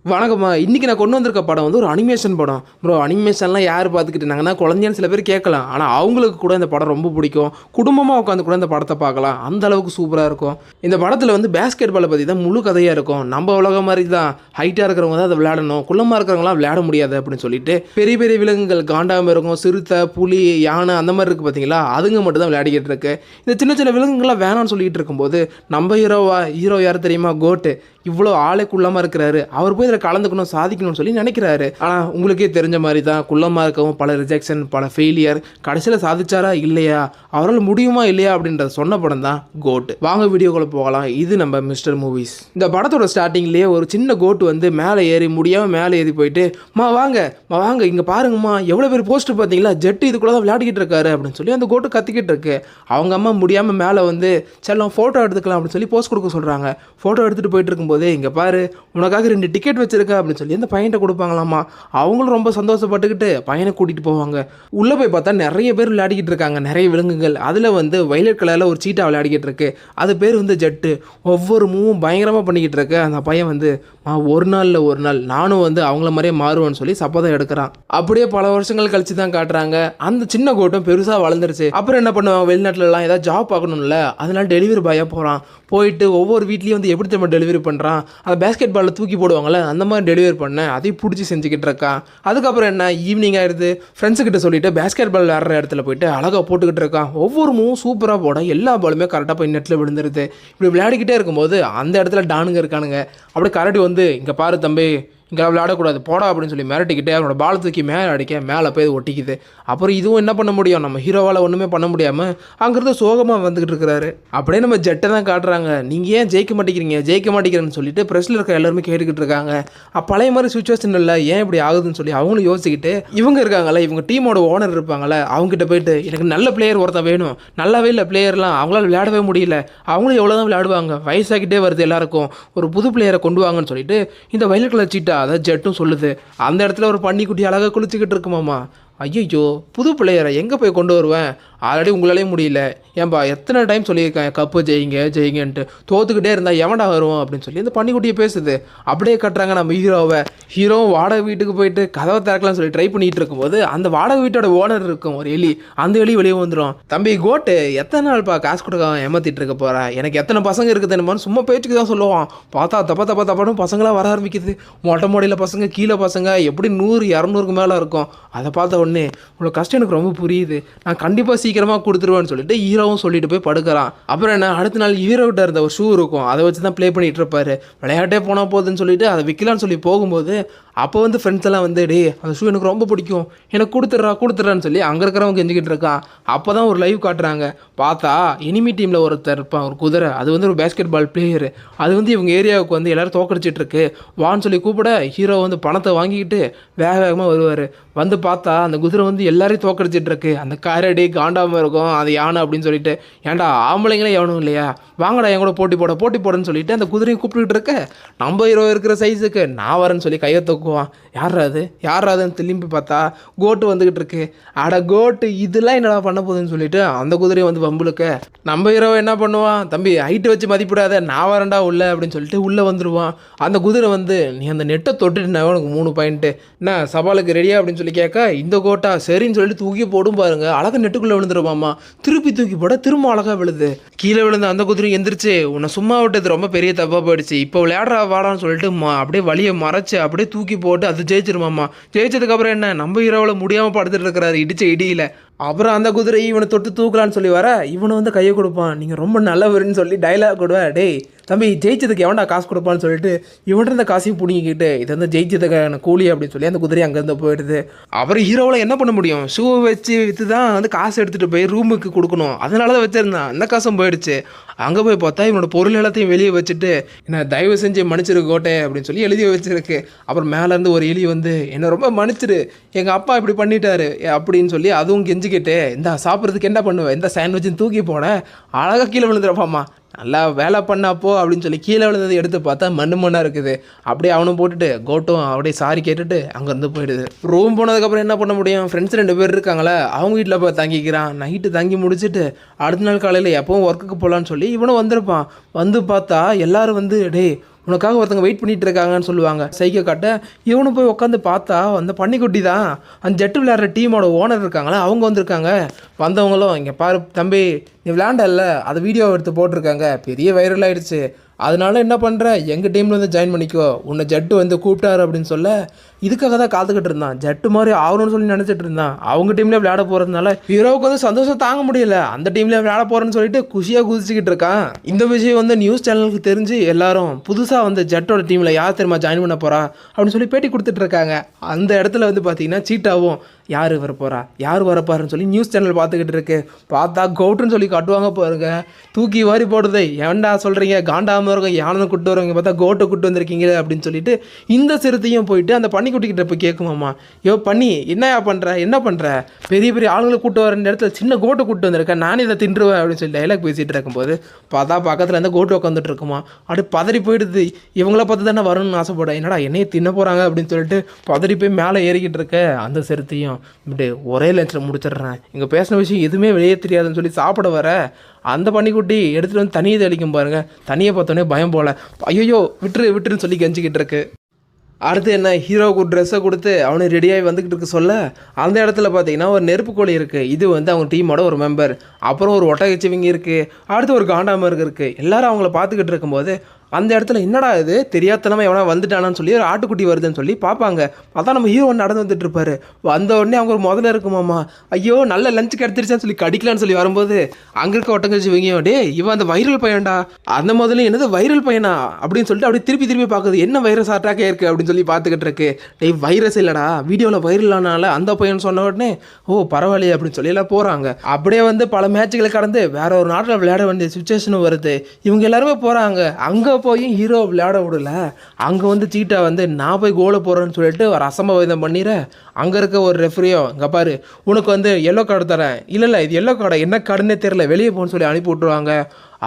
வணக்கம்மா. இன்னைக்கு நான் கொண்டு வந்திருக்க படம் வந்து ஒரு அனிமேஷன் படம். ப்ரோ அனிமேஷன்லாம் யார் பார்த்துக்கிட்டுருந்தாங்கன்னா, குழந்தைன்னு சில பேர் கேட்கலாம். ஆனா அவங்களுக்கு கூட இந்த படம் ரொம்ப பிடிக்கும். குடும்பமா உட்காந்து கூட இந்த படத்த பார்க்கலாம். அந்த அளவுக்கு சூப்பரா இருக்கும். இந்த படத்துல வந்து பேஸ்கெட் பால பத்தி தான் முழு கதையா இருக்கும். நம்ம உலகம் மாரி தான் ஹைட்டா இருக்கிறவங்க தான் அத விளையாடணும். குள்ளமா இருக்கிறவங்கலாம் விளையாட முடியாது அப்படின்னு சொல்லிட்டு, பெரிய பெரிய விலங்குகள் காண்டாமிருகம், சிறுத்தை, புலி, யானை அந்த மாரி இருக்கு பார்த்தீங்களா? அதுங்க மட்டும் தான் விளையாடிக்கிட்டு இருக்கு. இந்த சின்ன சின்ன விலங்குகள்லாம் வேணான்னு சொல்லிட்டு இருக்கும்போது, நம்ம ஹீரோ யார் தெரியுமா? கோட்டு. இவ்வளோ ஆளே குள்ளமாக இருக்கிறாரு. அவர் போய் இதில் கலந்துக்கணும், சாதிக்கணும்னு சொல்லி நினைக்கிறாரு. ஆனால் உங்களுக்கே தெரிஞ்ச மாதிரி தான் குள்ளமாக இருக்கவும் பல ரிஜெக்ஷன், பல ஃபெயிலியர். கடைசியில் சாதிச்சாரா இல்லையா, அவரால் முடியுமா இல்லையா அப்படின்றத சொன்ன படம் தான் கோட். வாங்க வீடியோக்குள்ள போகலாம். இது நம்ம மிஸ்டர் மூவிஸ். இந்த படத்தோட ஸ்டார்டிங்லேயே ஒரு சின்ன கோட் வந்து மேலே ஏறி முடியாமல் மேலே ஏறி போயிட்டு, வாங்க இங்கே பாருங்கம்மா, எவ்வளோ பேர் போஸ்ட் பார்த்தீங்களா, ஜெட்டு இதுக்குள்ள தான் விளையாடிக்கிட்டு இருக்காரு அப்படின்னு சொல்லி அந்த கோட்டு கத்திக்கிட்டு இருக்கு. அவங்க அம்மா முடியாமல் மேலே வந்து செல்லம் ஃபோட்டோ எடுத்துக்கலாம் அப்படின்னு சொல்லி போஸ்ட் கொடுக்க சொல்கிறாங்க. ஃபோட்டோ எடுத்துகிட்டு போயிட்டு இருக்கும்போது, இங்கே பாரு உனக்காக 2 டிக்கெட் வச்சிருக்க அப்படின்னு சொல்லி அந்த பையன்கிட்ட கொடுப்பாங்களாமா. அவங்களும் ரொம்ப சந்தோஷப்பட்டுக்கிட்டு பையனை கூட்டிகிட்டு போவாங்க. உள்ளே போய் பார்த்தா நிறைய பேர் விளையாடிக்கிட்டு இருக்காங்க, நிறைய விலங்குகள். அதில் வந்து வயலட் கலரில் ஒரு சீட்டா விளையாடிக்கிட்டு இருக்கு. அது பேர் வந்து ஜெட்டு. ஒவ்வொரு மூவும் பயங்கரமாக பண்ணிக்கிட்டு இருக்கு. அந்த பையன் வந்து ஒரு நாள் நானும் வந்து அவங்கள மாதிரியே மாறுவேன்னு சொல்லி சபதம் எடுக்கிறான். அப்படியே பல வருஷங்கள் கழிச்சு தான் காட்டுறாங்க. அந்த சின்ன கோட்டம் பெருசாக வளர்ந்துருச்சு. அப்புறம் என்ன பண்ணுவாங்க, வெளிநாட்டுலலாம் ஏதாவது ஜாப் பார்க்கணும்ல, அதனால டெலிவரி பாயாக போகிறான். போயிட்டு ஒவ்வொரு வீட்லேயும் வந்து எப்படி நம்ம டெலிவரி பண்ணுறான், அந்த பேஸ்கெட் பாலில் தூக்கி போடுவாங்கள்ல, அந்த மாதிரி டெலிவரி பண்ண அதையும் பிடிச்சி செஞ்சுக்கிட்டு இருக்கான். அதுக்கப்புறம் என்ன, ஈவினிங் ஆயிடுது. ஃப்ரெண்ட்ஸுக்கிட்ட சொல்லிட்டு பேஸ்கெட் பால் விளையாடுற இடத்துல போயிட்டு அழகாக போட்டுக்கிட்டு இருக்கான். ஒவ்வொரு மூவும் சூப்பராக போட எல்லா பாலுமே கரெக்டாக போய் நெட்டில் விழுந்துருது. இப்படி விளையாடிக்கிட்டே இருக்கும்போது அந்த இடத்துல டானுங்க இருக்கானுங்க. அப்படியே கரடி வந்து, இங்கே பாரு தம்பி, இங்கே விளையாடக்கூடாது போடா அப்படின்னு சொல்லி மிரட்டிக்கிட்டு அவனோட பால் தூக்கி மேலே அடிக்க மேலே போய் ஒட்டிக்குது. அப்புறம் இதுவும் என்ன பண்ண முடியும், நம்ம ஹீரோவால் ஒன்றுமே பண்ண முடியாமல் அங்கேருந்து சோகமாக வந்துக்கிட்டு இருக்கிறாரு. அப்படியே நம்ம ஜெட்டை தான் காட்டுறாங்க. நீங்கள் ஏன் ஜெயிக்க மாட்டேங்கிறேன்னு சொல்லிட்டு ப்ரெஸ்ஸில் இருக்க எல்லாருமே கேட்டுக்கிட்டு இருக்காங்க. பழைய மாதிரி சுச்சுவேஷன் இல்லை, ஏன் இப்படி ஆகுதுன்னு சொல்லி அவங்களும் யோசிச்சுக்கிட்டு, இவங்க இருக்காங்களே, இவங்க டீமோட ஓனர் இருப்பாங்களே, அவங்ககிட்ட போயிட்டு எனக்கு நல்ல பிளேயர் ஒருத்தன் வேணும், நல்லாவே இல்லை பிளேயர்லாம், அவங்களால விளையாடவே முடியல, அவங்களும் எவ்வளோ தான் விளையாடுவாங்க, வயசாகிட்டே வருது எல்லாருக்கும், ஒரு புது பிளேயரை கொண்டு வாங்கன்னு சொல்லிட்டு இந்த வயலட் கலர் சீட்டா அதை ஜெட்டும் சொல்லுது. அந்த இடத்துல ஒரு பன்னிக்குட்டி அழகாக குளிச்சுக்கிட்டு இருக்குமாமா. ஐயோ, புது பிளேயரை எங்கே போய் கொண்டு வருவேன், ஆல்ரெடி உங்களாலே முடியல, ஏன்பா எத்தனை டைம் சொல்லியிருக்கேன் கப்பு ஜெயிங்கன்ட்டு, தோத்துக்கிட்டே இருந்தால் எவன்டா வருவோம் அப்படின்னு சொல்லி இந்த பன்னிக்குட்டியை பேசுது. அப்படியே கட்டுறாங்க நம்ம ஹீரோவும் வாடகை வீட்டுக்கு போயிட்டு கதவை திறக்கலாம்னு சொல்லி ட்ரை பண்ணிகிட்டு இருக்கும்போது, அந்த வாடகை வீட்டோட ஓனர் இருக்கும் ஒரு எலி, அந்த எலி வெளியே வந்துடும். தம்பி கோட்டு, எத்தனை நாள்ப்பா காசு கொடுக்க ஏமாற்றிட்டு இருக்க போகிறேன், எனக்கு எத்தனை பசங்க இருக்குது என்னமான்னு சும்மா பேச்சுக்கு தான் சொல்லுவான். பார்த்தா தப்பான்னு பசங்களாம் வர ஆரம்பிக்குது. மொட்டை மாடியில் பசங்க, கீழே பசங்க, எப்படி 100-200க்கு மேலே இருக்கும். அதை பார்த்த உடனே இவ்வளோ கஷ்டம் எனக்கு ரொம்ப புரியுது, நான் கண்டிப்பாக சீக்கிரமாக கொடுத்துருவேன்னு சொல்லிட்டு ஹீரோவும் சொல்லிட்டு போய் படுக்கிறான். அப்புறம் என்ன, அடுத்த நாள் ஹீரோகிட்ட இருந்த ஒரு ஷூ இருக்கும், அதை வச்சு தான் ப்ளே பண்ணிகிட்டு இருப்பாரு. விளையாட்டே போனால் போகுதுன்னு சொல்லிட்டு அதை விற்கலான்னு சொல்லி போகும்போது, அப்போ வந்து ஃப்ரெண்ட்ஸ் எல்லாம் வந்து, டே அந்த ஷூ எனக்கு ரொம்ப பிடிக்கும், எனக்கு கொடுத்துட்றான்னு சொல்லி அங்கே இருக்கிறவங்க கெஞ்சிக்கிட்டு இருக்கான். அப்போ தான் ஒரு லைவ் காட்டுறாங்க. பார்த்தா எனிமி டீமில் ஒருத்தர் இருப்பான், ஒரு குதிரை, அது வந்து ஒரு பேஸ்கெட் பால் பிளேயர். அது வந்து இவங்க ஏரியாவுக்கு வந்து எல்லோரும் தோக்கடிச்சிட்டு இருக்கு, வான்னு சொல்லி கூப்பிட ஹீரோ வந்து பணத்தை வாங்கிக்கிட்டு வேகமாக வருவார். வந்து பார்த்தா அந்த குதிரை வந்து எல்லாரையும் தோக்கடிச்சிட்டு இருக்கு. அந்த கரடி காண்டாமல் இருக்கும், அது யானை அப்படின்னு சொல்லிட்டு, ஏன்டா ஆம்பளைங்களே எவனும் இல்லையா, வாங்கடா என் கூட போட்டி போடன்னு சொல்லிட்டு அந்த குதிரையும் கூப்பிட்டுக்கிட்டு இருக்க, நம்ம ஹீரோ இருக்கிற சைஸுக்கு நான் வரேன்னு சொல்லி கையை தூக்குவான். யாராதுன்னு திரும்பி பார்த்தா கோட்டு வந்துக்கிட்டு இருக்கு. அட கோட்டு, இதெல்லாம் என்னடா பண்ண போகுதுன்னு சொல்லிட்டு அந்த குதிரையை வந்து வம்புலுக்க, நம்ம ஹீரோ என்ன பண்ணுவான், தம்பி ஹைட்டு வச்சு மதிப்பிடாத, நான் வரேன்டா உள்ள அப்படின்னு சொல்லிட்டு உள்ளே வந்துடுவான். அந்த குதிரை வந்து, நீ அந்த நெட்டை தொட்டுட்டுனா உனக்கு 3 பாயிண்ட்டு, என்ன சவாலுக்கு ரெடியா அப்படின்னு சொல்லி கேட்க, இந்த கோட்டா சரின்னு சொல்லிட்டு தூக்கி போடும் பாருங்க, அழகாக நெட்டுக்குள்ளே விழுந்துருவாமா. திருப்பி தூக்கி போட திரும்ப அழகாக விழுது. கீழே விழுந்த அந்த குதிரை எந்திரிச்சு, உன்னை சும்மா விட்டது ரொம்ப பெரிய தப்பாக போயிடுச்சு, இப்போ விளையாடுறா வாடான்னு சொல்லிட்டு அப்படியே வழியை மறைச்சு அப்படியே தூக்கி போட்டு அது ஜெயிச்சிருமாம்மா. ஜெயிச்சதுக்கப்புறம் என்ன, நம்ம ஹீரோவில் முடியாமல் படுத்துட்டு இருக்கிறாரு இடிச்ச இடியில். அப்புறம் அந்த குதிரை இவனை தொட்டு தூக்கலான்னு சொல்லி வர, இவனை வந்து கையை கொடுப்பான், நீங்கள் ரொம்ப நல்லவருன்னு சொல்லி டைலாக் கொடுவ, டேய் தம்பி ஜெயிச்சதுக்கு எவன்டா காசு கொடுப்பான்னு சொல்லிட்டு இவன்ட்டு இருந்த காசையும் பிடிங்கிக்கிட்டு, இது வந்து ஜெயிச்சதுக்கான கூலி அப்படின்னு சொல்லி அந்த குதிரை அங்கேருந்து போயிடுது. அப்புறம் ஹீரோவில் என்ன பண்ண முடியும், ஷூவை வச்சு விற்று தான் வந்து காசு எடுத்துகிட்டு போய் ரூமுக்கு கொடுக்கணும், அதனால தான் வச்சுருந்தான், அந்த காசும் போயிடுச்சு. அங்கே போய் பார்த்தா இவனோட பொருள் எல்லாத்தையும் வெளியே வச்சுட்டு, என்ன தயவு செஞ்சு மன்னிச்சிருக்கு கோட்டை அப்படின்னு சொல்லி எழுதி வச்சிருக்கு. அப்புறம் மேலேருந்து ஒரு எலி வந்து, என்னை ரொம்ப மன்னிச்சிரு, எங்கள் அப்பா இப்படி பண்ணிட்டாரு அப்படின்னு சொல்லி அதுவும் கெஞ்சிக்கிட்டு, இந்த சாப்பிட்றதுக்கு என்ன பண்ணுவேன், இந்த சாண்ட்விட்சுன்னு தூக்கி போட அழகாக கீழே விழுந்துருப்பாம்மா. நல்லா வேலை பண்ணாப்போ அப்படின்னு சொல்லி கீழே விழுந்ததை எடுத்து பார்த்தா மண்ணாக இருக்குது. அப்படியே அவனும் போட்டுட்டு கோட்டும் அப்படியே சாரி கேட்டுட்டு அங்கேருந்து போயிடுது. ரூம் போனதுக்கப்புறம் என்ன பண்ண முடியும், ஃப்ரெண்ட்ஸ் 2 பேர் இருக்காங்களே, அவங்க வீட்டில் போய் தங்கிக்கிறான். நைட்டு தங்கி முடிச்சுட்டு அடுத்த நாள் காலையில் எப்பவும் ஒர்க்குக்கு போகலான்னு சொல்லி இவனும் வந்திருப்பான். வந்து பார்த்தா எல்லோரும் வந்து, டே உனக்காக ஒருத்தங்க வெயிட் பண்ணிட்டு இருக்காங்கன்னு சொல்லுவாங்க. சைக்கை காட்ட இவனு போய் உட்காந்து பார்த்தா அந்த பன்னிக்குட்டி தான் அந்த ஜெட்டு விளையாடுற டீமோட ஓனர் இருக்காங்களே அவங்க வந்திருக்காங்க. வந்தவங்களும் இங்கே பாரு தம்பி நீ விளையாண்டல்ல அதை வீடியோ எடுத்து போட்டிருக்காங்க, பெரிய வைரல் ஆகிடுச்சு, அதனால என்ன பண்ணுற எங்கள் டீமில் வந்து ஜாயின் பண்ணிக்கோ, உன்னை ஜட்டு வந்து கூப்பிட்டாரு அப்படின்னு சொல்ல இதுக்காக தான் காத்துக்கிட்டு இருந்தான். ஜட்டு மாதிரி ஆகணும்னு சொல்லி நினச்சிட்டு இருந்தான். அவங்க டீம்லேயே விளையாட போகிறதுனால ஹீரோவுக்கு வந்து சந்தோஷம் தாங்க முடியல. அந்த டீம்லேயே விளையாட போகிறேன்னு சொல்லிட்டு குஷியாக குதிச்சுக்கிட்டு இருக்கான். இந்த விஷயம் வந்து நியூஸ் சேனலுக்கு தெரிஞ்சு எல்லாரும் புதுசாக வந்து ஜட்டோட டீமில் யார் தெரியுமா ஜாயின் பண்ண போகிறா அப்படின்னு சொல்லி பேட்டி கொடுத்துட்டு இருக்காங்க. அந்த இடத்துல வந்து பார்த்தீங்கன்னா சீட்டாவும் யார் வர போகிறா யார் வரப்பாருன்னு சொல்லி நியூஸ் சேனல் பார்த்துக்கிட்டு இருக்கு. பார்த்தா கவுட்டுன்னு சொல்லி காட்டுவாங்க பாருங்க, தூக்கி வாரி போடுறது. ஏன்டா சொல்கிறீங்க காண்டாமல் இருக்கும் யானை கூட்டு வருவீங்க, பார்த்தா கோட்டை கூட்டு வந்திருக்கீங்களே அப்படின்னு சொல்லிட்டு இந்த சிறுத்தையும் போயிட்டு அந்த பன்னிக்குட்டிக்கிட்ட போய் கேட்குமாம்மா, யோ பண்ணி என்னையா பண்ணுற என்ன பண்ணுற, பெரிய பெரிய ஆளுங்களை கூட்டு வர இடத்துல சின்ன கோட்டை கூட்டு வந்திருக்கேன், நானே இதை தின்றுவேன் அப்படின்னு சொல்லி டைலாக் பேசிகிட்டு இருக்கும்போது பார்த்தா பக்கத்தில் இந்த கோட்டு உட்காந்துட்டு இருக்குமா. அப்படி பதறி போயிடுது. இவங்கள பார்த்து தானே வரணும்னு ஆசைப்பட, என்னடா என்னையே தின்ன போகிறாங்க அப்படின்னு சொல்லிட்டு பதறி போய் மேலே ஏறிக்கிட்டு இருக்க அந்த சிறுத்தையும் இப்படி ஒரே லென்ஸில் முடிச்சிடுறேன், இங்கே பேசின விஷயம் எதுவுமே வெளியே தெரியாதுன்னு சொல்லி சாப்பிட வர அந்த பன்னிக்குட்டி எடுத்துகிட்டு வந்து தனியை தெளிக்கும் பாருங்கள். தனியை பார்த்தோன்னே பயம் போல் ஐயோ விட்டுருன்னு சொல்லி கெஞ்சிக்கிட்டு இருக்கு. அடுத்து என்ன ஹீரோவுக்கு ஒரு ட்ரெஸ்ஸை கொடுத்து அவனை ரெடியாகி வந்துக்கிட்டு இருக்க சொல்ல அந்த இடத்துல பார்த்தீங்கன்னா ஒரு நெருப்பு கோழி இருக்குது, இது வந்து அவங்க டீமோட ஒரு மெம்பர். அப்புறம் ஒரு ஒட்டகச்சிவிங்க இருக்குது, அடுத்து ஒரு காண்டாமருக்கு இருக்குது. எல்லோரும் அவங்கள பார்த்துக்கிட்டு இருக்கும்போது அந்த இடத்துல என்னடா இது தெரியாதனமா எவனா வந்துட்டானான்னு சொல்லி ஒரு ஆட்டுக்குட்டி வருதுன்னு சொல்லி பார்ப்பாங்க. பார்த்தா நம்ம ஹீரோ நடந்து வந்துட்டு இருப்பாரு. வந்த உடனே அவங்க ஒரு முதல்ல இருக்குமாம்மா, ஐயோ நல்ல லஞ்ச் கிடச்சிருச்சான்னு சொல்லி கடிக்கலான்னு சொல்லி வரும்போது அங்கே இருக்க ஒட்டங்கச்சிவிங்க டே இவன் அந்த வைரல் பையன்டா, அந்த முதல்ல என்னது வைரல் பையனா அப்படின்னு சொல்லிட்டு அப்படியே திருப்பி பார்க்குது, என்ன வைரஸ் அட்டாக்கே இருக்குது அப்படின்னு சொல்லி பார்த்துக்கிட்டு இருக்கு. டேய் வைரஸ் இல்லைடா வீடியோவில் வைரல் ஆனால அந்த பையன் சொன்ன உடனே ஓ பரவாயில்லையே அப்படின்னு சொல்லி எல்லாம் போகிறாங்க. அப்படியே வந்து பல மேட்சுகளை கடந்து வேற ஒரு நாட்டில் விளையாட வேண்டிய சுச்சுவேஷனும் வருது. இவங்க எல்லாருமே போகிறாங்க. அங்கே போய் ஹீரோ விளையாட விடல. அங்கே வந்து சீட்டா வந்து நான் போய் கோலை போகிறேன்னு சொல்லிட்டு ஒரு அசம்பாவிதம் பண்ணிடுற. அங்கே இருக்க ஒரு ரெஃப்ரியோ இங்கே பாரு உனக்கு வந்து எல்லோ கார்டு தரேன், இல்லை இது எல்லோ கார்டை என்ன கார்டுன்னே தெரில வெளியே போகணும்னு சொல்லி அனுப்பி விட்ருவாங்க.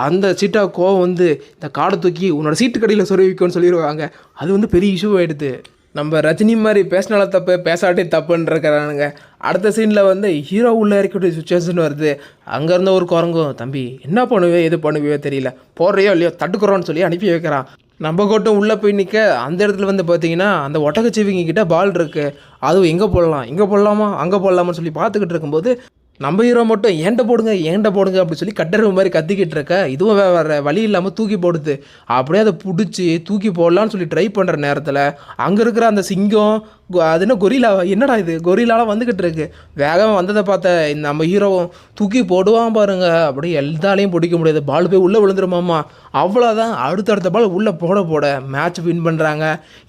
அந்த சீட்டா கோவம் வந்து இந்த கார்டை தூக்கி உன்னோட சீட்டு கடையில் சொருவிக்கோன்னு சொல்லிடுவாங்க. அது வந்து பெரிய இஷ்யூ ஆகிடுது. நம்ம ரஜினி மாதிரி பேசினால தப்பு பேசாட்டே தப்புன்றிருக்கிறானுங்க. அடுத்த சீனில் வந்து ஹீரோ உள்ளே இறக்கக்கூடிய சுச்சுவேஷன் வருது. அங்கே இருந்த ஒரு குரங்கும் தம்பி என்ன பண்ணுவே எது பண்ணுவியோ தெரியல போடுறியோ இல்லையோ தட்டுக்குறோன்னு சொல்லி அனுப்பி வைக்கிறான். நம்ம கூட்டம் உள்ளே போய் நிற்க அந்த இடத்துல வந்து பார்த்தீங்கன்னா அந்த ஒட்டகச்சிவிங்க கிட்ட பால் இருக்குது, அதுவும் எங்கே போடலாம் இங்கே போடலாமா அங்கே போடலாமான்னு சொல்லி பார்த்துக்கிட்டு இருக்கும்போது நம்ம ஹீரோ மட்டும் ஏண்ட போடுங்க அப்படி சொல்லி கட்டற மாதிரி கத்திக்கிட்டு இருக்க. இதுவும் வேறு வழி இல்லாமல் தூக்கி போடுது. அப்படியே அதை பிடிச்சி தூக்கி போடலான்னு சொல்லி ட்ரை பண்ணுற நேரத்தில் அங்கே இருக்கிற அந்த சிங்கம் அது என்ன கொரிலா என்னடா இது கொரிலாலாம் வந்துக்கிட்டு இருக்கு. வேகமாக வந்ததை பார்த்த இந்த நம்ம ஹீரோவும் தூக்கி போடுவான் பாருங்க. அப்படியே எல்லாலையும் பிடிக்க முடியாது, பால் போய் உள்ளே விழுந்துருமாம்மா. அவ்வளோதான், அடுத்தடுத்த பால் உள்ளே போட மேட்ச் வின் பண்ணுறாங்க.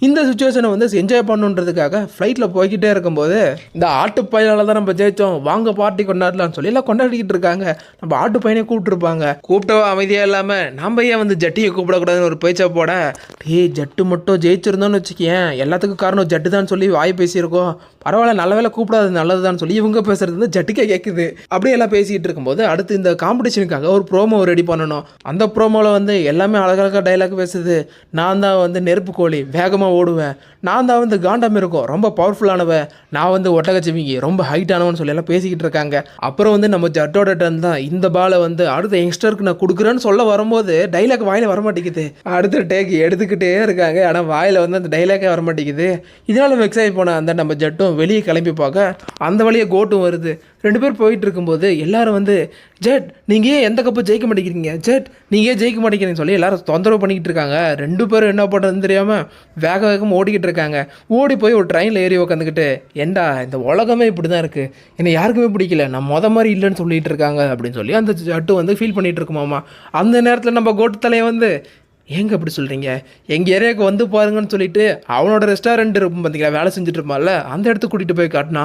இந்த சுச்சுவேஷனை வந்து என்ஜாய் பண்ணுன்றதுக்காக ஃப்ளைட்டில் போய்கிட்டே இருக்கும்போது இந்த ஆட்டு பையனால தான் நம்ம ஜெயித்தோம் வாங்க பார்ட்டி கொண்டாடலாம்னு சொல்லி எல்லாம் கொண்டாடிக்கிட்டு இருக்காங்க. நம்ம ஆட்டு பையனே கூப்பிட்டுருப்பாங்க. கூப்பிட்டவா அமைதியாக இல்லாமல் நம்ம ஏன் வந்து ஜட்டியை கூப்பிடக்கூடாதுன்னு ஒரு பேச்சை போட ஜட்டு மட்டும் ஜெயிச்சிருந்தோன்னு வச்சுக்கேன் எல்லாத்துக்கும் காரணம் ஜட்டு தான் சொல்லி வாய் பேசியிருக்கோம், பரவாயில்ல நல்ல வேலை கூப்பிடாது நல்லதுதான் சொல்லி இவங்க பேசுறது வந்து ஜட்டுக்கே கேட்குது. அப்படியே எல்லாம் பேசிகிட்டு இருக்கும்போது அடுத்து இந்த காம்படிஷனுக்காக ஒரு ப்ரோமோ ரெடி பண்ணணும். அந்த ப்ரோமோவில் வந்து எல்லாமே அழகழகாக டைலாக் பேசுது. நான் தான் வந்து நெருப்பு கோழி வேகமாக ஓடுவேன், நான் தான் வந்து காண்டம் இருக்கும் ரொம்ப பவர்ஃபுல்லானவன், நான் வந்து ஒட்டகச்சிவிங்கி ரொம்ப ஹைட்டானவன்னு சொல்லி எல்லாம் பேசிக்கிட்டு இருக்காங்க. அப்புறம் வந்து நம்ம ஜட்டோட டன் தான் இந்த பாலை வந்து அடுத்த யங்ஸ்டருக்கு நான் கொடுக்குறேன்னு சொல்ல வரும்போது டைலாக் வாயில் வரமாட்டேங்குது. அடுத்த டேக் எடுத்துக்கிட்டே இருக்காங்க, ஆனால் வாயில் வந்து அந்த டைலாக்கே வரமாட்டேங்குது. இதனால் வெக்ஸ் ஆகி போன அந்த நம்ம ஜட்டும் வெளியே கிளம்பி பார்க்க அந்த வழியே கோட்டும் வருது. ரெண்டு பேர் போயிட்டு இருக்கும்போது எல்லாரும் வந்து ஜட் நீங்கள் ஏன் எந்த கப்பு ஜெயிக்க மாட்டேங்கிறீங்க, ஜட் நீங்கள் ஏன் ஜெயிக்க மாட்டேங்கிறீங்கன்னு சொல்லி எல்லாரும் தொந்தரவு பண்ணிக்கிட்டு இருக்காங்க. ரெண்டு பேரும் என்ன பண்ணுறதுன்னு தெரியாமல் வேகமாக ஓடிக்கிட்டு இருக்காங்க. ஓடி போய் ஒரு ட்ரெயினில் ஏறி உட்காந்துக்கிட்டு ஏண்டா இந்த உலகமே இப்படி தான் இருக்குது, என்னை யாருக்குமே பிடிக்கல, நான் மாதிரி இல்லைன்னு சொல்லிட்டு இருக்காங்க அப்படின்னு சொல்லி அந்த ஜட்டு வந்து ஃபீல் பண்ணிகிட்டு இருக்குமாமா. அந்த நேரத்தில் நம்ம கோட்டு தலையை வந்து ஏங்க அப்படி சொல்கிறீங்க, எங்கள் ஏரியாவுக்கு வந்து பாருங்கன்னு சொல்லிட்டு அவனோட ரெஸ்டாரண்ட் இருக்கும் பார்த்தீங்களா வேலை செஞ்சுட்டு இருப்பான்ல அந்த இடத்துக்கு கூட்டிகிட்டு போய் காட்டினா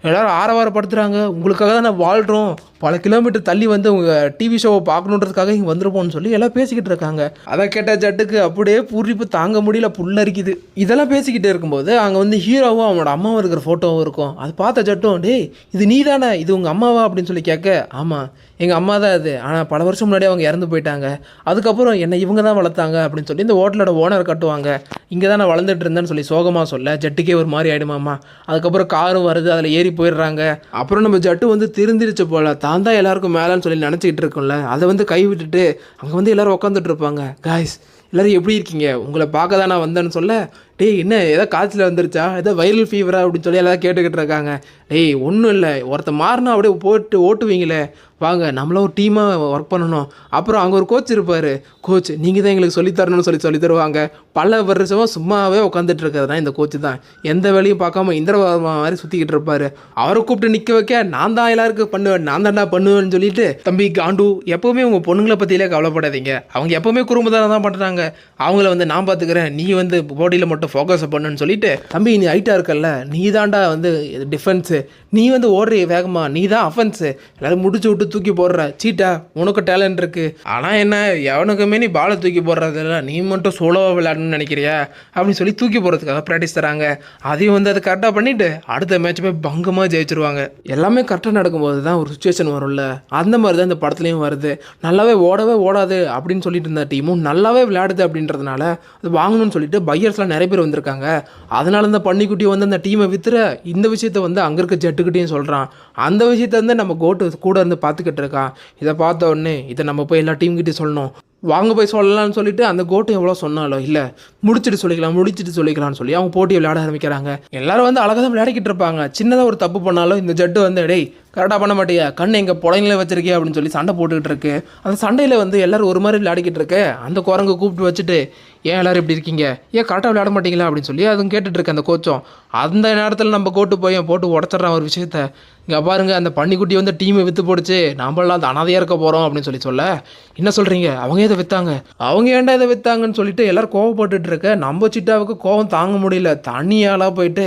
எல்லோரும் ஆரவாரப்படுத்துகிறாங்க. உங்களுக்காக தான் நான் வாழ்கிறோம், பல கிலோமீட்டர் தள்ளி வந்து உங்கள் டிவி ஷோவை பார்க்கணுன்றதுக்காக இங்கே வந்துருப்போம்னு சொல்லி எல்லாம் பேசிக்கிட்டு இருக்காங்க. அதை கேட்ட ஜட்டுக்கு அப்படியே பூரிப்பு தாங்க முடியல, புல்லரிக்குது. இதெல்லாம் பேசிக்கிட்டே இருக்கும்போது அங்கே வந்து ஹீரோவும் அவனோட அம்மாவும் இருக்கிற ஃபோட்டோவும் இருக்கும். அது பார்த்த ஜட்டும் டேய் இது நீ தானே இது உங்கள் அம்மாவா அப்படின்னு சொல்லி கேட்க ஆமாம் எங்கள் அம்மா தான் அது, ஆனால் பல வருஷம் முன்னாடி அவங்க இறந்து போயிட்டாங்க, அதுக்கப்புறம் என்னை இவங்க தான் வளர்த்தாங்க அப்படின்னு சொல்லி இந்த ஹோட்டலோட ஓனர் கட்டுவாங்க. இங்கே தான் நான் வளர்ந்துட்டு இருந்தேன்னு சொல்லி சோகமாக சொல்ல ஜட்டுக்கே ஒரு மாதிரி ஆகிடுமாம்மா. அதுக்கப்புறம் காரும் வருது, அதில் ஏறி போயிடுறாங்க. அப்புறம் நம்ம ஜட்டு வந்து திருந்திருச்சு போல் தான் தான் எல்லாருக்கும் மேலேன்னு சொல்லி நினச்சிக்கிட்டு இருக்கோம்ல அதை வந்து கை விட்டுட்டு அங்கே வந்து எல்லோரும் உட்காந்துட்டு இருப்பாங்க. காய்ஸ் எல்லோரும் எப்படி இருக்கீங்க, உங்களை பார்க்க தான் நான் வந்தேன்னு சொல்ல, டேய் என்ன ஏதோ காய்ச்சல் வந்துருச்சா, ஏதோ வைரல் ஃபீவரா அப்படின்னு சொல்லி எல்லோரும் கேட்டுக்கிட்டு இருக்காங்க. டேய் ஒன்றும் இல்லை, ஒருத்தன் மாறினா அப்படியே போட்டு ஓட்டுவீங்களே, வாங்க நம்மளாம் ஒரு டீமாக ஒர்க் பண்ணணும். அப்புறம் அங்கே ஒரு கோச் இருப்பார், கோச் நீங்கள் தான் எங்களுக்கு சொல்லித்தரணும்னு சொல்லி தருவாங்க. பல வருஷமாக சும்மாவே உட்காந்துட்டு இருக்கிறது தான் இந்த கோச்சு தான். எந்த வேலையும் பார்க்காம இந்திரவர்மா மாதிரி சுற்றிக்கிட்டு இருப்பார். அவரை கூப்பிட்டு நிற்க வைக்க நான் தான் எல்லாருக்கும் பண்ணுவேன், நான் தான்டா பண்ணுவேன்னு சொல்லிட்டு, தம்பி காண்டு எப்போவுமே உங்கள் பொண்ணுங்களை பற்றியிலே கவலைப்படாதீங்க, அவங்க எப்போவுமே குறும்புதாரம் தான் பண்ணுறாங்க, அவங்கள வந்து நான் பார்த்துக்கிறேன், நீ வந்து போடியில் மட்டும் ஃபோக்கஸ் பண்ணுன்னு சொல்லிட்டு, தம்பி நீ ஹைட்டாக இருக்கல்ல, நீ தான்டா வந்து டிஃபென்ஸு, நீ வந்து ஓடுற வேகமாக, நீ தான் அஃபென்ஸு, எல்லோரும் முடிச்சு விட்டு தூக்கி போடுற சீட்டா, உனக்கு டேலண்ட் இருக்குது, ஆனால் என்ன எவனுக்குமே நீ பாலை தூக்கி போடுறதில்ல, நீ மட்டும் சோலோவாக விளையாடணும்னு நினைக்கிறியா அப்படின்னு சொல்லி தூக்கி போடுறதுக்காக ப்ராக்டிஸ் தராங்க. அதையும் வந்து அதை கரெக்டாக பண்ணிவிட்டு அடுத்த மேட்ச் போய் பங்கமாக ஜெயிச்சிருவாங்க. எல்லாமே கரெக்டாக நடக்கும்போது தான் ஒரு சுச்சுவேஷன் வரும்ல, அந்த மாதிரி தான் இந்த படத்துலையும் வருது. நல்லாவே ஓடவே ஓடாது அப்படின்னு சொல்லிட்டு இருந்த டீமும் நல்லாவே விளையாடுது அப்படின்றதுனால அது வாங்கணும்னு சொல்லிட்டு பையர்ஸ்லாம் நிறைய பேர் வந்திருக்காங்க. அதனால இந்த பன்னிக்குட்டி வந்து அந்த டீமை வித்துற இந்த விஷயத்த வந்து அங்கே இருக்க ஜட்டுக்கிட்டையும் சொல்கிறான். அந்த விஷயத்த வந்து நம்ம கோட்டு கூட இருந்து பார்த்துக்கிட்டு இருக்கான். இதை பார்த்த உடனே இதை நம்ம போய் எல்லா டீம்கிட்டையும் சொல்லணும், வாங்க போய் சொல்லலாம்னு சொல்லிட்டு அந்த கோட்டை எவ்வளோ சொன்னாலும் இல்லை, முடிச்சுட்டு சொல்லிக்கலாம்னு சொல்லி அவங்க போட்டியை விளையாட ஆரம்பிக்கிறாங்க. எல்லாரும் வந்து அழகாக தான் விளையாடிக்கிட்டு இருப்பாங்க. சின்னதாக ஒரு தப்பு பண்ணாலும் இந்த ஜட்டு வந்து டேய் கரெக்டாக பண்ண மாட்டியா, கண் எங்கள் புடங்கில வச்சிருக்கே அப்படின்னு சொல்லி சண்டை போட்டுக்கிட்டு இருக்கு. அந்த சண்டையில் வந்து எல்லோரும் ஒரு மாதிரி விளையாடிக்கிட்டு இருக்கு. அந்த குரங்கு கூப்பிட்டு வச்சுட்டு, ஏன் எல்லோரும் இப்படி இருக்கீங்க, ஏன் கரெக்டாக விளையாட மாட்டீங்களா அப்படின்னு சொல்லி அதுவும் கேட்டுட்டு இருக்கு அந்த கோச்சம். அந்த நேரத்தில் நம்ம கோட்டு போய் போட்டு உடச்சிட்றான் ஒரு விஷயத்த. இங்கே பாருங்க, அந்த பன்னிக்குட்டி வந்து டீமை விற்று போடுச்சு, நம்மளாம் அந்த அனாதையாக இருக்க போகிறோம் அப்படின்னு சொல்ல, என்ன சொல்கிறீங்க, அவங்க இதை விற்றாங்க, அவங்க ஏன்டா இதை விற்றாங்கன்னு சொல்லிட்டு எல்லோரும் கோவப்பட்டுட்டு இருக்க. நம்ம சிட்டாவுக்கு கோவம் தாங்க முடியல, தண்ணியாலாக போயிட்டு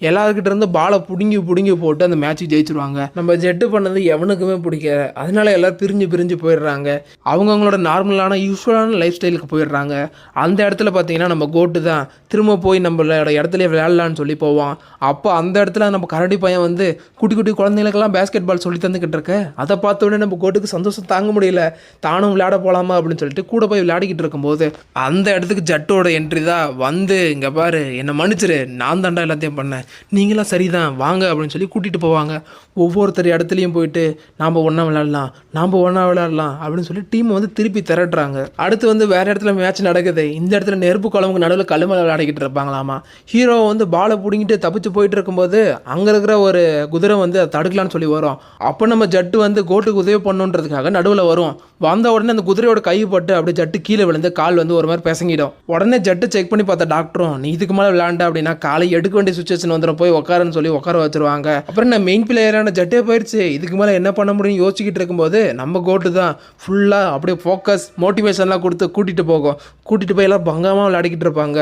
எல்லாருக்கிட்ட இருந்து பாலை பிடுங்கி போட்டு அந்த மேட்ச்சுக்கு ஜெயிச்சிருவாங்க. நம்ம ஜெட்டு பண்ணது எவனுக்குமே பிடிக்கல, அதனால எல்லோரும் பிரிஞ்சு போயிடுறாங்க. அவங்கவுங்களோட நார்மலான யூஸ்வலான லைஃப் ஸ்டைலுக்கு போயிடுறாங்க. அந்த இடத்துல பார்த்தீங்கன்னா நம்ம கோட்டு தான் திரும்ப போய் நம்மளோட இடத்துல விளையாடலான்னு சொல்லி போவான். அப்போ அந்த இடத்துல நம்ம கரடி பையன் வந்து குட்டி குழந்தைங்களுக்கெல்லாம் பேஸ்கெட் பால் சொல்லி தந்துக்கிட்டு இருக்க. அதை பார்த்த உடனே நம்ம கோட்டுக்கு சந்தோஷம் தாங்க முடியல, தானும் விளையாட போகலாமா அப்படின்னு சொல்லிட்டு கூட போய் விளையாடிக்கிட்டு இருக்கும்போது அந்த இடத்துக்கு ஜட்டோட என்ட்ரி தான் வந்து, இங்கே பாரு என்னை மன்னிச்சிரு, நான் தாண்டா எல்லாத்தையும் பண்ணேன், நீங்களாம் சரிதான் வாங்க அப்படின்னு சொல்லி கூட்டிகிட்டு போவாங்க. ஒவ்வொருத்தர் இடத்துலையும் போயிட்டு நாம் ஒன்றா விளையாடலாம் அப்படின்னு சொல்லி டீமை வந்து திருப்பி திரட்டுறாங்க. அடுத்து வந்து வேறு இடத்துல மேட்ச் நடக்குது. இந்த இடத்துல நெருப்பு குழம்புக்கு நடுவில் கல்லுமலை விளையாடிக்கிட்டு இருப்பாங்களாமா. ஹீரோ வந்து பாலை பிடிங்கிட்டு தப்பிச்சு போயிட்டு இருக்கும்போது அங்கே இருக்கிற ஒரு குதிரை வந்து அதை தடுக்கலான்னு சொல்லி வரும். அப்போ நம்ம ஜட்டு வந்து கோட்டுக்கு உதவி பண்ணுன்றதுக்காக நடுவில் வரும். வந்த உடனே அந்த குதிரையோட கை பட்டு அப்படியே ஜட்டு கீழே விழுந்து கால் வந்து ஒரு மாதிரி பிசங்கிடும். உடனே ஜட்டு செக் பண்ணி பார்த்தா டாக்டரும், நீ இதுக்கு மேலே விளையாண்ட அப்படின்னா காலை எடுக்க வேண்டிய சுச்சுவேஷன் வந்துடும், போய் உட்காருன்னு சொல்லி உட்கார வச்சிருவாங்க. அப்புறம் நான் மெயின் பிளேயரான ஜட்டே போயிடுச்சு, இதுக்கு மேலே என்ன பண்ண முடியும் யோசிச்சுக்கிட்டு இருக்கும்போது நம்ம கோட்டு தான் ஃபுல்லாக அப்படியே ஃபோக்கஸ் மோட்டிவேஷன்லாம் கொடுத்து கூட்டிகிட்டு போய் எல்லாம் பங்கமாக விளையாடிக்கிட்டு இருப்பாங்க.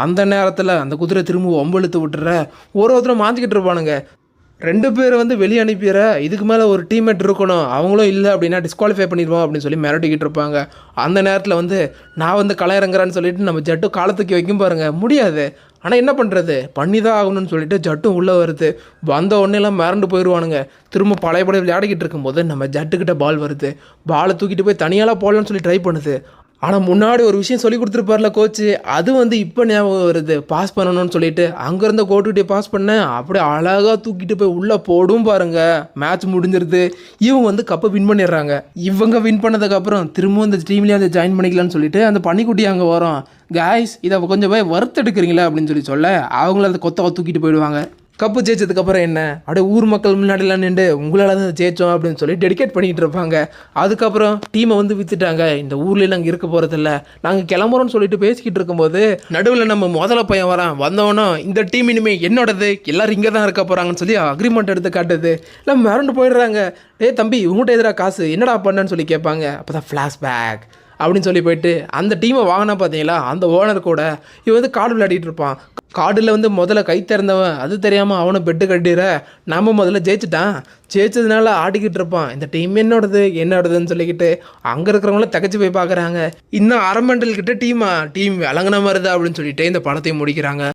அந்த நேரத்தில் அந்த குதிரை திரும்ப ஒம்பழுத்து விட்டுற ஒருத்தரும் மாற்றிக்கிட்டு இருப்பானுங்க. 2 பேர் வந்து வெளியே அனுப்பிடுற, இதுக்கு மேலே ஒரு டீம்மேட் இருக்கணும், அவங்களும் இல்லை அப்படின்னா டிஸ்குவாலிஃபை பண்ணிடுவோம் அப்படின்னு சொல்லி மிரட்டிக்கிட்டு இருப்பாங்க. அந்த நேரத்தில் வந்து நான் வந்து களை இறங்குறான்னு சொல்லிட்டு நம்ம ஜட்டு காலத்துக்கு வைக்கும் பாருங்க, முடியாது. ஆனால் என்ன பண்ணுறது, பண்ணி தான் ஆகணும்னு சொல்லிட்டு ஜட்டும் உள்ளே வருது. வந்த உடனே எல்லாம் மிரண்டு போயிடுவானுங்க. திரும்ப பழையபடி விளையாடிக்கிட்டு இருக்கும்போது நம்ம ஜட்டுக்கிட்ட பால் வருது. பாலை தூக்கிட்டு போய் தனியாலாம் போடலான்னு சொல்லி ட்ரை பண்ணுது. ஆனால் முன்னாடி ஒரு விஷயம் சொல்லி கொடுத்துருப்பார்ல கோச்சு, அது வந்து இப்போ ஞாபகம் வருது, பாஸ் பண்ணணும்னு சொல்லிட்டு அங்கேருந்த கோட்டுக்கிட்டே பாஸ் பண்ணேன். அப்படியே அழகாக தூக்கிட்டு போய் உள்ளே போடும் பாருங்க, மேட்ச் முடிஞ்சிருது. இவங்க வந்து கப்பை வின் பண்ணிடுறாங்க. இவங்க வின் பண்ணதுக்கப்புறம் திரும்பவும் இந்த டீம்லேயே வந்து ஜாயின் பண்ணிக்கலான்னு சொல்லிட்டு அந்த பன்னிக்குட்டி அங்கே வரும். காய்ஸ் இதை கொஞ்சம் போய் வறுத்தெடுக்கிறீங்களா அப்படின்னு சொல்ல அவங்கள அந்த கொத்த தூக்கிட்டு போயிடுவாங்க. கப்பு ஜெயிச்சதுக்கப்புறம் என்ன அப்படியே ஊர் மக்கள் முன்னாடிலாம் நின்று உங்களால் தான் ஜெயிச்சோம் அப்படின்னு சொல்லி டெடிகேட் பண்ணிகிட்டு இருப்பாங்க. அதுக்கப்புறம் டீமை வந்து விற்றுட்டாங்க, இந்த ஊர்லேயே நாங்கள் இருக்க போகிறதில்ல, நாங்கள் கிளம்புறோம்னு சொல்லிட்டு பேசிக்கிட்டு இருக்கும்போது நடுவில் நம்ம முதல்ல பையன் வந்தவனோ இந்த டீம் இனிமேல் என்னோடது, எல்லோரும் இங்கே தான் இருக்க போகிறாங்கன்னு சொல்லி அக்ரிமெண்ட் எடுத்து காட்டுது. இல்லை மிரண்டு போயிடுறாங்க. தம்பி உங்கள்கிட்ட எதிராக காசு என்னடா பண்ணேன்னு சொல்லி கேட்பாங்க. அப்போ தான் ஃப்ளாஷ்பேக் அப்படின்னு சொல்லி போயிட்டு அந்த டீமை வாங்கினா பார்த்தீங்களா, அந்த ஓனர் கூட இவன் வந்து கார்டு விளையாடிட்டு இருப்பான். கார்டில் வந்து முதல்ல கை திறந்தவன், அது தெரியாமல் அவனை பெட்டு கட்டிடுற, நம்ம முதல்ல ஜெயிச்சதுனால ஆடிக்கிட்டு இருப்பான். இந்த டீம் என்னோடதுன்னு சொல்லிக்கிட்டு அங்கே இருக்கிறவங்கள தகச்சு போய் பார்க்குறாங்க. இன்னும் அரை மண்டல் கிட்ட டீம் விளங்கின மாதிரி தான் அப்படின்னு சொல்லிட்டு இந்த படத்தையும் முடிக்கிறாங்க.